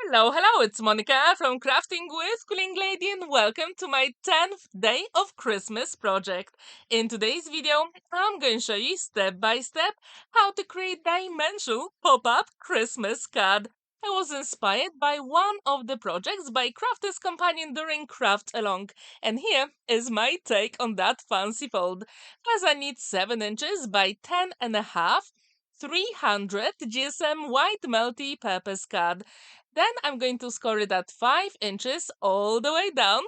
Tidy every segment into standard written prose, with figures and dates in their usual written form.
Hello, it's Monica from Crafting with Quilling Lady and welcome to my 10th day of Christmas project. In today's video, I'm going to show you step by step how to create dimensional pop-up Christmas card. I was inspired by one of the projects by Kraft's companion during Craft Along, and here is my take on that fancy fold. First, I need 7 inches by 10.5 300 GSM white multi-purpose card. Then I'm going to score it at 5 inches all the way down.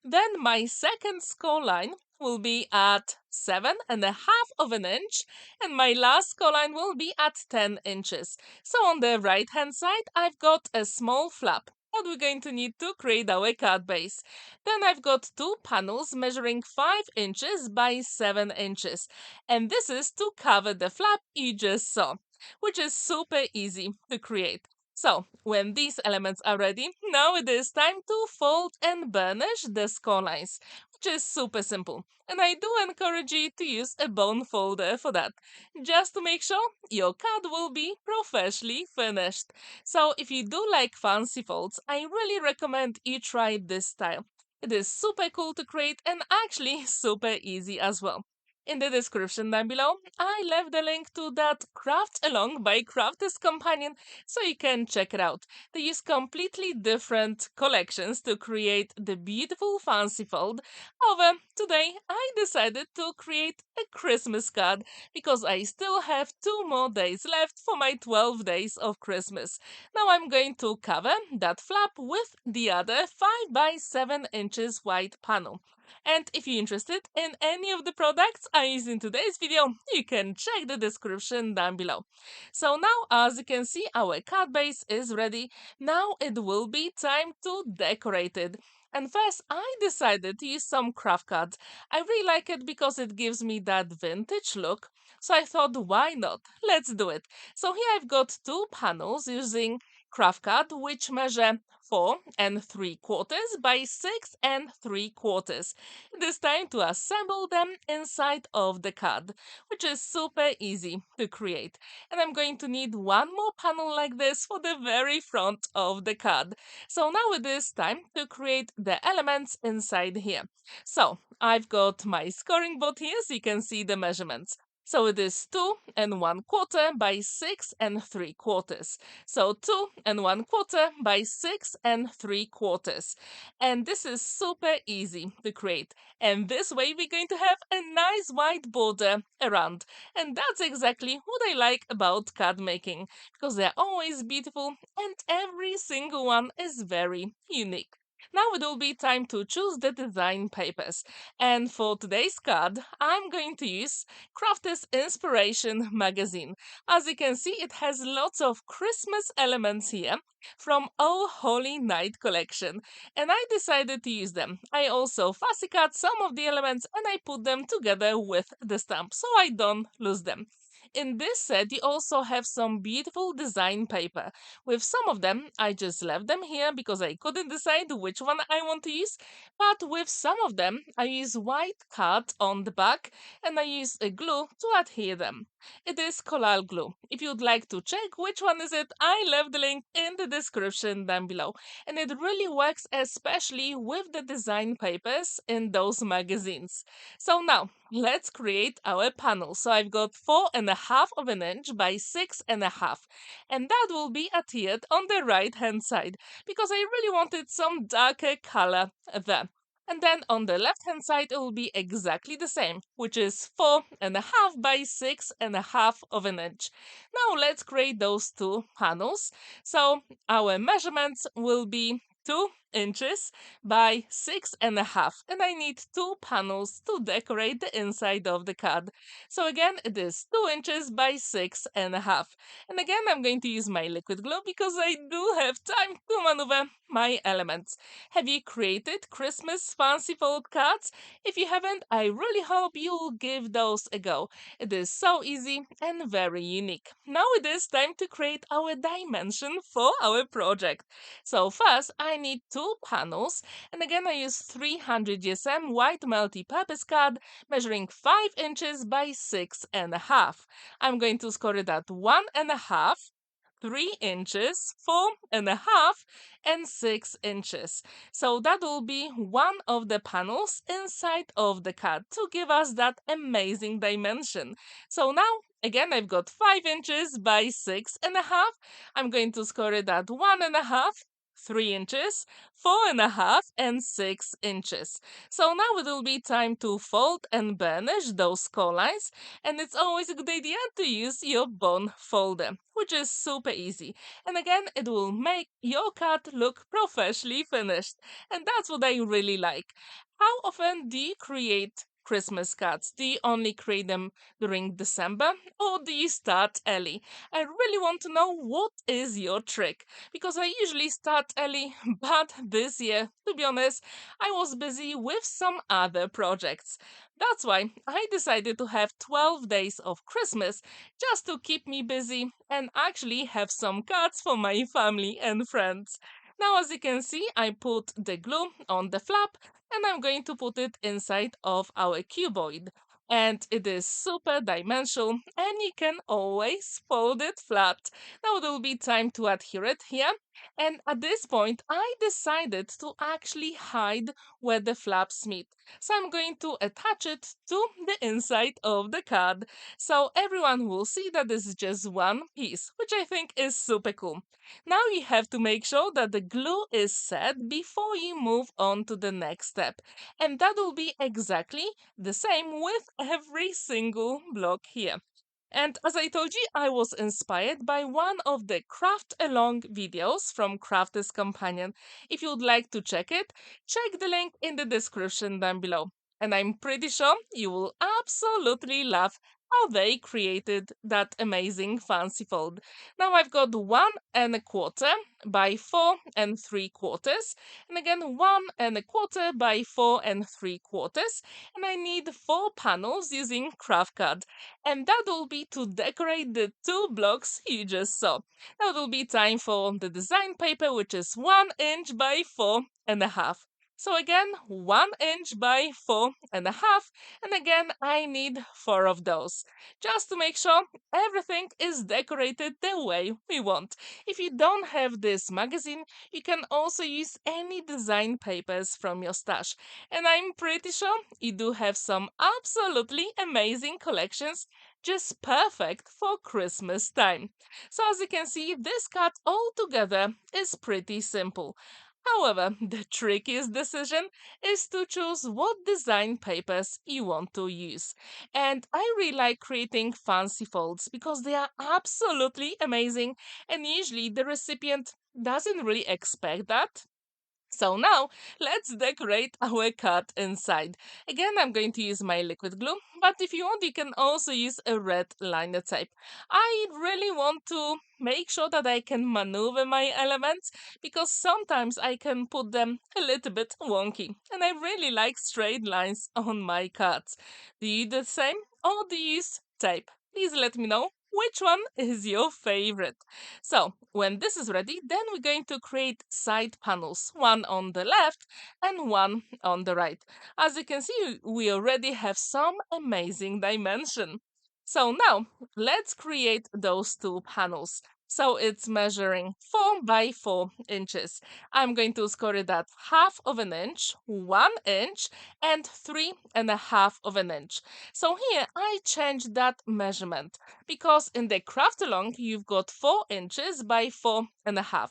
Then my second score line will be at 7.5 of an inch, and my last score line will be at 10 inches. So on the right hand side, I've got a small flap that we're going to need to create our card base. Then I've got two panels measuring 5 inches by 7 inches, and this is to cover the flap you just saw, which is super easy to create. So, when these elements are ready, now it is time to fold and burnish the score lines, which is super simple. And I do encourage you to use a bone folder for that, just to make sure your card will be professionally finished. So, if you do like fancy folds, I really recommend you try this style. It is super cool to create and actually super easy as well. In the description down below, I left the link to that Craft Along by Craft's companion so you can check it out. They use completely different collections to create the beautiful fancy fold. However, today I decided to create a Christmas card because I still have 2 more days left for my 12 days of Christmas. Now I'm going to cover that flap with the other 5 by 7 inches wide panel. And if you're interested in any of the products I use in today's video, you can check the description down below. So now, as you can see, our card base is ready. Now it will be time to decorate it. And first, I decided to use some craft cards. I really like it because it gives me that vintage look. So I thought, why not? Let's do it. So here I've got two panels using craft card which measure 4.75 by 6.75. It is time to assemble them inside of the card, which is super easy to create. And I'm going to need one more panel like this for the very front of the card. So now it is time to create the elements inside here. So I've got my scoring board here so you can see the measurements. So it is 2.25 by 6.75. So 2.25 by 6.75. And this is super easy to create. And this way we're going to have a nice white border around. And that's exactly what I like about card making, because they're always beautiful and every single one is very unique. Now it will be time to choose the design papers. And for today's card, I'm going to use Kraft's Inspiration magazine. As you can see, it has lots of Christmas elements here from Oh Holy Night collection, and I decided to use them. I also fussy cut some of the elements and I put them together with the stamp so I don't lose them. In this set, you also have some beautiful design paper. With some of them, I just left them here because I couldn't decide which one I want to use. But with some of them, I use white card on the back and I use a glue to adhere them. It is Collall glue. If you'd like to check which one is it, I left the link in the description down below. And it really works especially with the design papers in those magazines. So now, let's create our panel. So I've got 4.5 of an inch by 6.5, and that will be adhered on the right hand side because I really wanted some darker color there. And then on the left hand side it will be exactly the same, which is 4.5 by 6.5 of an inch. Now let's create those two panels. So our measurements will be 2 inches by 6.5, and I need two panels to decorate the inside of the card. So again, it is 2 inches by 6.5. And again, I'm going to use my liquid glue because I do have time to maneuver my elements. Have you created Christmas fancy fold cards? If you haven't, I really hope you'll give those a go. It is so easy and very unique. Now it is time to create our dimension for our project. So first, I need two panels, and again I use 300 GSM white multi-purpose card measuring 5 inches by 6.5. I'm going to score it at 1.5. 3 inches, 4.5, and 6 inches. So that will be one of the panels inside of the card to give us that amazing dimension. So now, again, I've got 5 inches by 6.5. I'm going to score it at 1.5, 3 inches, 4.5, and 6 inches. So now it will be time to fold and burnish those score lines, and it's always a good idea to use your bone folder, which is super easy. And again, it will make your card look professionally finished, and that's what I really like. How often do you create Christmas cards? Do you only create them during December, or do you start early? I really want to know what is your trick, because I usually start early, but this year, to be honest, I was busy with some other projects. That's why I decided to have 12 days of Christmas just to keep me busy and actually have some cards for my family and friends. Now, as you can see, I put the glue on the flap and I'm going to put it inside of our cuboid. And it is super dimensional and you can always fold it flat. Now there will be time to adhere it here. And at this point, I decided to actually hide where the flaps meet. So I'm going to attach it to the inside of the card. So everyone will see that this is just one piece, which I think is super cool. Now you have to make sure that the glue is set before you move on to the next step. And that will be exactly the same with every single block here. And as I told you, I was inspired by one of the Craft Along videos from Craft's Companion. If you would like to check it, check the link in the description down below. And I'm pretty sure you will absolutely love how they created that amazing fancy fold. Now I've got 1.25 by 4.75, and again 1.25 by 4.75, and I need 4 panels using craft card, and that will be to decorate the 2 blocks you just saw. Now it will be time for the design paper, which is 1 inch by 4.5. So again, 1 inch by 4.5, and again, I need 4 of those, just to make sure everything is decorated the way we want. If you don't have this magazine, you can also use any design papers from your stash, and I'm pretty sure you do have some absolutely amazing collections, just perfect for Christmas time. So as you can see, this card altogether is pretty simple. However, the trickiest decision is to choose what design papers you want to use. And I really like creating fancy folds because they are absolutely amazing, and usually the recipient doesn't really expect that. So now let's decorate our card inside. Again, I'm going to use my liquid glue, but if you want, you can also use a red liner tape. I really want to make sure that I can maneuver my elements because sometimes I can put them a little bit wonky, and I really like straight lines on my cards. Do you do the same or do you use tape? Please let me know which one is your favorite. So when this is ready, then we're going to create side panels, one on the left and one on the right. As you can see, we already have some amazing dimension. So now let's create those 2 panels. So it's measuring 4 by 4 inches. I'm going to score it at half of an inch, 1 inch, and 3.5 of an inch. So here I changed that measurement because in the craft along you've got 4 inches by 4.5.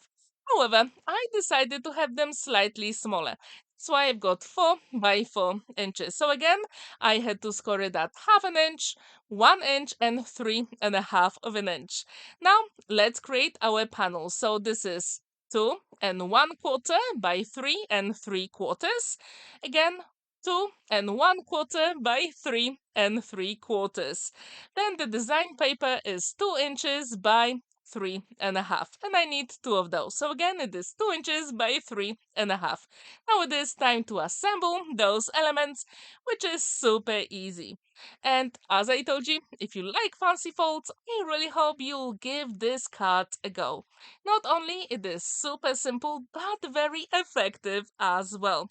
However, I decided to have them slightly smaller. That's why I've got 4 by 4 inches. So again, I had to score it at half an inch, 1 inch, and 3.5 of an inch. Now let's create our panel. So this is 2.25 by 3.75. Again, 2.25 by 3.75. Then the design paper is 2 inches by 3.5, and I need 2 of those. So again, it is 2 inches by 3.5. Now it is time to assemble those elements, which is super easy. And as I told you, if you like fancy folds, I really hope you'll give this card a go. Not only it is super simple, but very effective as well.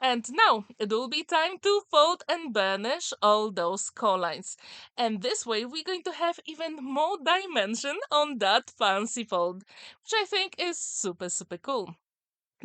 And now it will be time to fold and burnish all those core lines. And this way we're going to have even more dimension on that fancy fold, which I think is super, super cool.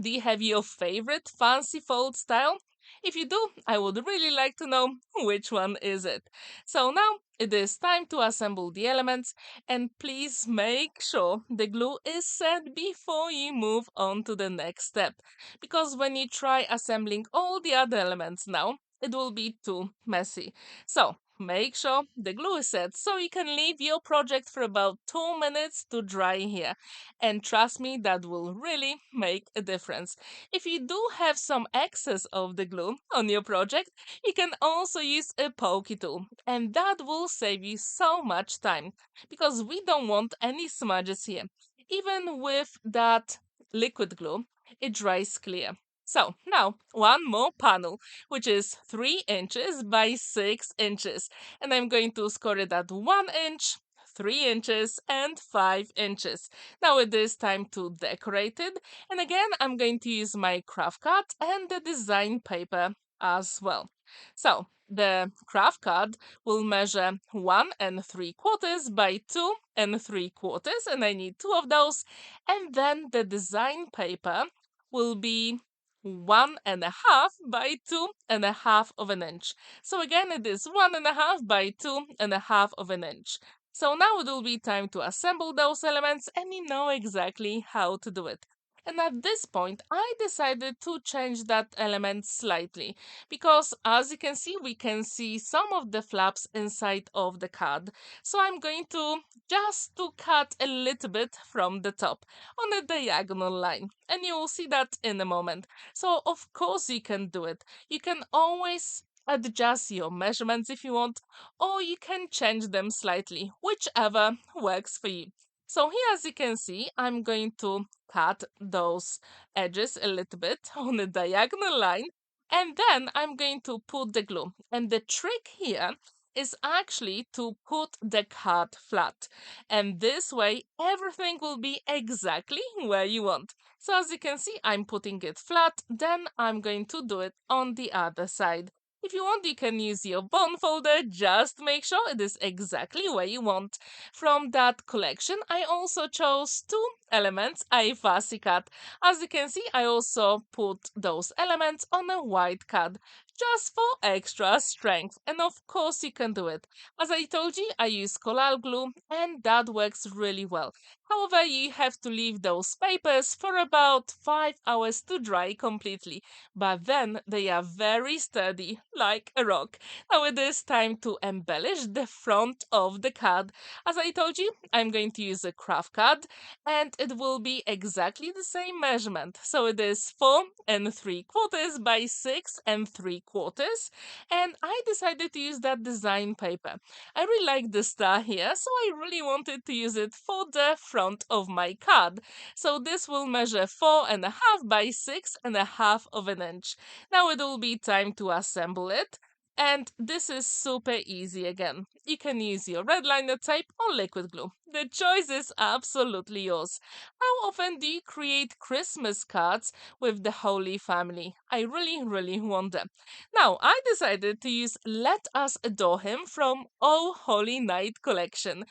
Do you have your favorite fancy fold style? If you do, I would really like to know which one is it. So now it is time to assemble the elements, and please make sure the glue is set before you move on to the next step, because when you try assembling all the other elements now, it will be too messy. So make sure the glue is set so you can leave your project for about 2 minutes to dry here. And trust me, that will really make a difference. If you do have some excess of the glue on your project, you can also use a pokey tool, and that will save you so much time because we don't want any smudges here. Even with that liquid glue, it dries clear. So now one more panel, which is 3 inches by 6 inches, and I'm going to score it at 1 inch, 3 inches, and 5 inches. Now it is time to decorate it, and again I'm going to use my craft card and the design paper as well. So the craft card will measure 1 3/4 by 2 3/4, and I need 2 of those. And then the design paper will be 1 1/2 by 2 1/2 of an inch. So again, it is 1 1/2 by 2 1/2 of an inch. So now it will be time to assemble those elements, and you know exactly how to do it. And at this point, I decided to change that element slightly because as you can see, we can see some of the flaps inside of the card. So I'm going to just to cut a little bit from the top on a diagonal line, and you will see that in a moment. So of course you can do it. You can always adjust your measurements if you want, or you can change them slightly, whichever works for you. So here, as you can see, I'm going to cut those edges a little bit on a diagonal line, and then I'm going to put the glue. And the trick here is actually to put the card flat, and this way everything will be exactly where you want. So as you can see, I'm putting it flat, then I'm going to do it on the other side. If you want, you can use your bond folder, just make sure it is exactly where you want. From that collection, I also chose 2 elements I fussy cut. As you can see, I also put those elements on a white card, just for extra strength. And of course you can do it. As I told you, I use Collall glue, and that works really well. However, you have to leave those papers for about 5 hours to dry completely, but then they are very sturdy, like a rock. Now it is time to embellish the front of the card. As I told you, I'm going to use a craft card, and it will be exactly the same measurement. So it is 4 3/4 by 6 3/4, and I decided to use that design paper. I really like the star here, so I really wanted to use it for the front of my card. So this will measure 4 1/2 by 6 1/2 of an inch. Now it will be time to assemble it. And this is super easy again. You can use your red liner tape or liquid glue. The choice is absolutely yours. How often do you create Christmas cards with the Holy Family? I really, really wonder. Now, I decided to use Let Us Adore Him from Oh Holy Night collection.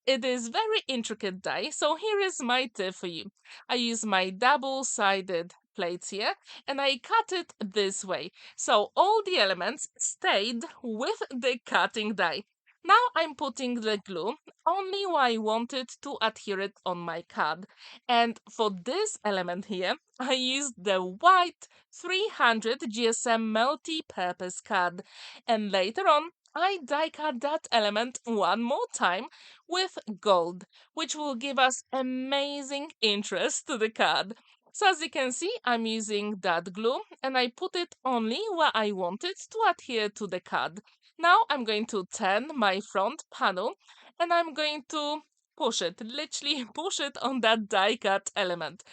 It is very intricate die, so here is my tip for you. I use my double-sided plates here, and I cut it this way, so all the elements stayed with the cutting die. Now I'm putting the glue only where I wanted to adhere it on my card. And for this element here, I used the white 300 GSM multi-purpose card. And later on, I die cut that element one more time with gold, which will give us amazing interest to the card. So as you can see, I'm using that glue, and I put it only where I want it to adhere to the card. Now I'm going to turn my front panel, and I'm going to push it, literally push it on that die cut element.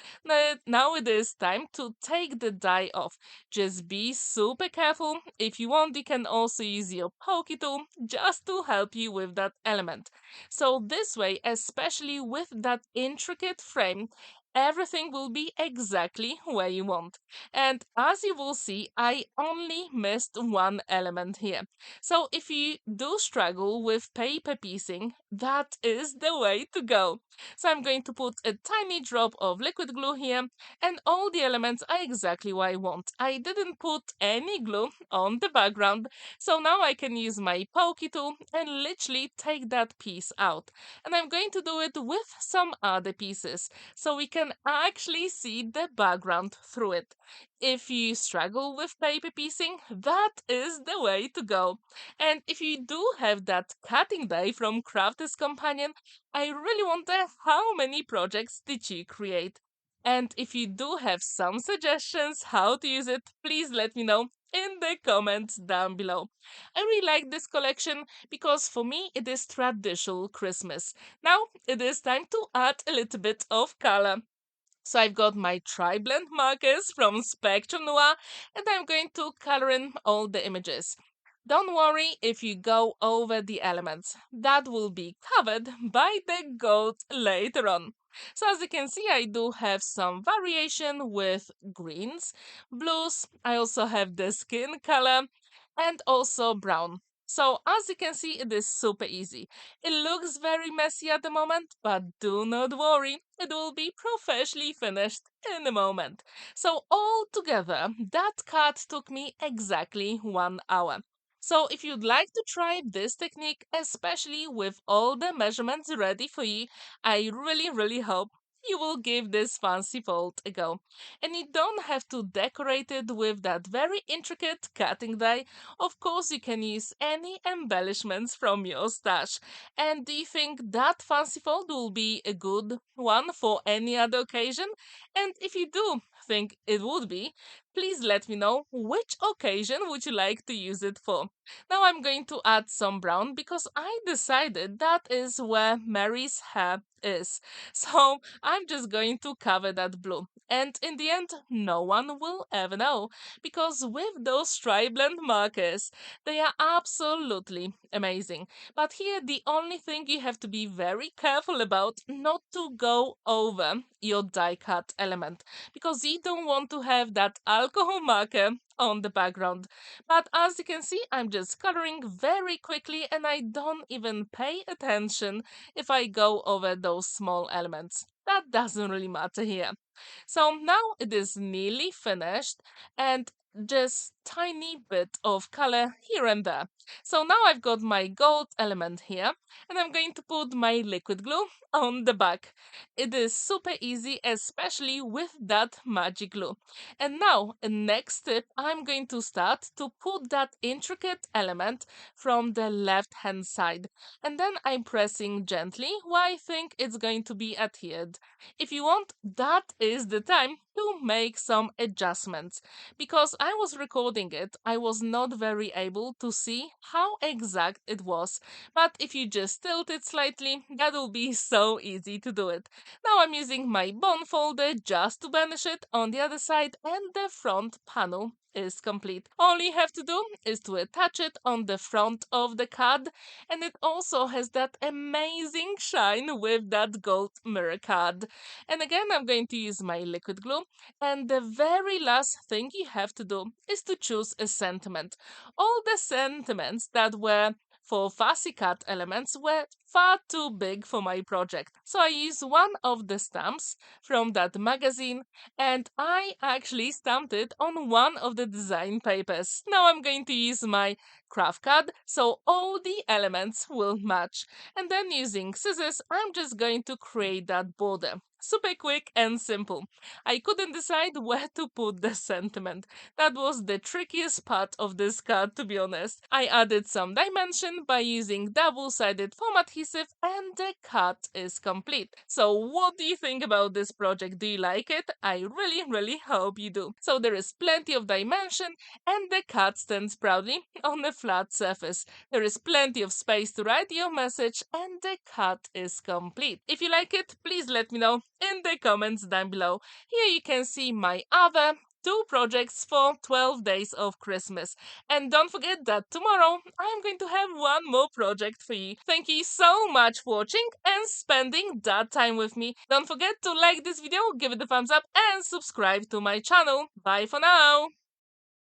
Now it is time to take the die off. Just be super careful. If you want, you can also use your pokey tool just to help you with that element. So this way, especially with that intricate frame, everything will be exactly where you want. And as you will see, I only missed one element here. So if you do struggle with paper piecing, that is the way to go. So I'm going to put a tiny drop of liquid glue here, and all the elements are exactly what I want. I didn't put any glue on the background, so now I can use my pokey tool and literally take that piece out. And I'm going to do it with some other pieces, so we can actually see the background through it. If you struggle with paper piecing, that is the way to go. And if you do have that cutting die from Kraft's companion, I really wonder how many projects did you create? And if you do have some suggestions how to use it, please let me know in the comments down below. I really like this collection because for me it is traditional Christmas. Now it is time to add a little bit of color. So I've got my tri-blend markers from Spectrum Noir, and I'm going to color in all the images. Don't worry if you go over the elements. That will be covered by the gold later on. So as you can see, I do have some variation with greens, blues. I also have the skin color and also brown. So as you can see, it is super easy. It looks very messy at the moment, but do not worry, it will be professionally finished in a moment. So all together, that cut took me exactly 1 hour. So if you'd like to try this technique, especially with all the measurements ready for you, I really hope you will give this fancy fold a go. And you don't have to decorate it with that very intricate cutting die. Of course, you can use any embellishments from your stash. And do you think that fancy fold will be a good one for any other occasion? And if you do think it would be, please let me know which occasion would you like to use it for. Now I'm going to add some brown because I decided that is where Mary's hair is. So I'm just going to cover that blue. And in the end, no one will ever know because with those tri-blend markers, they are absolutely amazing. But here, the only thing you have to be very careful about not to go over your die cut element because you don't want to have that alcohol marker on the background. But as you can see, I'm just coloring very quickly and I don't even pay attention if I go over those small elements. That doesn't really matter here. So now it is nearly finished and just tiny bit of color here and there. So now I've got my gold element here and I'm going to put my liquid glue on the back. It is super easy, especially with that magic glue. And now, next step, I'm going to start to put that intricate element from the left hand side. And then I'm pressing gently where I think it's going to be adhered. If you want, that is the time to make some adjustments. Because I was recording it, I was not very able to see how exact it was. But if you just tilt it slightly, that will be so easy to do it. Now I'm using my bone folder just to banish it on the other side and the front panel is complete. All you have to do is to attach it on the front of the card and it also has that amazing shine with that gold mirror card. And again I'm going to use my liquid glue and the very last thing you have to do is to choose a sentiment. All the sentiments that were for fussy cut elements were far too big for my project. So I used one of the stamps from that magazine and I actually stamped it on one of the design papers. Now I'm going to use my Kraft card so all the elements will match. And then using scissors, I'm just going to create that border. Super quick and simple. I couldn't decide where to put the sentiment. That was the trickiest part of this card, to be honest. I added some dimension by using double-sided foam adhesive and the cut is complete. So what do you think about this project? Do you like it? I really hope you do. So there is plenty of dimension and the cut stands proudly on a flat surface. There is plenty of space to write your message and the cut is complete. If you like it, please let me know in the comments down below. Here you can see my other 2 projects for 12 days of Christmas. And don't forget that tomorrow I'm going to have one more project for you. Thank you so much for watching and spending that time with me. Don't forget to like this video, give it a thumbs up and subscribe to my channel. Bye for now!